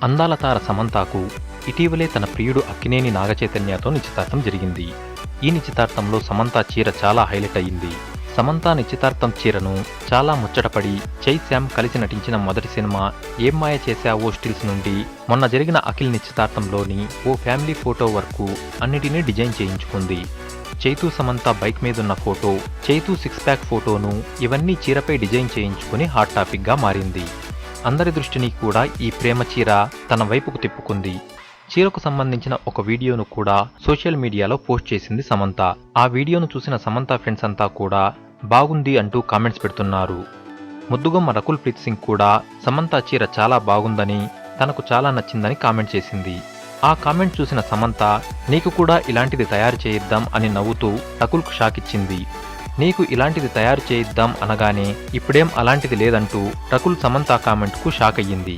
అందాల తార సమంతకు ఇటీవలే తన ప్రియుడు అక్కినేని నాగచైతన్యతో నిశ్చితార్థం జరిగింది. ఈ నిశ్చితార్థంలో సమంత చీర చాలా హైలైట్ అయ్యింది. సమంత నిశ్చితార్థం చీరను చాలా ముచ్చటపడి చై శ్యామ్ కలిసి నటించిన మొదటి సినిమా ఏం మాయ చేశావో స్టిల్స్ నుండి మొన్న జరిగిన అఖిల్ నిశ్చితార్థంలోని ఓ ఫ్యామిలీ ఫోటో వరకు అన్నిటినీ డిజైన్ చేయించుకుంది. చైతూ సమంత బైక్ మీదున్న ఫోటో, చైతూ సిక్స్ ప్యాక్ ఫోటోను ఇవన్నీ చీరపై డిజైన్ చేయించుకుని హాట్ టాపిక్గా మారింది. అందరి దృష్టిని కూడా ఈ ప్రేమ చీర తన వైపుకు తిప్పుకుంది. చీరకు సంబంధించిన ఒక వీడియోను కూడా సోషల్ మీడియాలో పోస్ట్ చేసింది సమంత. ఆ వీడియోను చూసిన సమంత ఫ్రెండ్స్ అంతా కూడా బాగుంది అంటూ కామెంట్స్ పెడుతున్నారు. ముద్దుగొమ్మ రకుల్ ప్రీత్ సింగ్ కూడా సమంత చీర చాలా బాగుందని, తనకు చాలా నచ్చిందని కామెంట్ చేసింది. ఆ కామెంట్ చూసిన సమంత నీకు కూడా ఇలాంటిది తయారు చేయిద్దాం అని నవ్వుతూ రకుల్కు షాక్ ఇచ్చింది. నీకు ఇలాంటిది తయారు చేయిద్దాం అనగానే ఇప్పుడేం అలాంటిది లేదంటూ రకుల్ సమంత కామెంట్కు షాక్ అయ్యింది.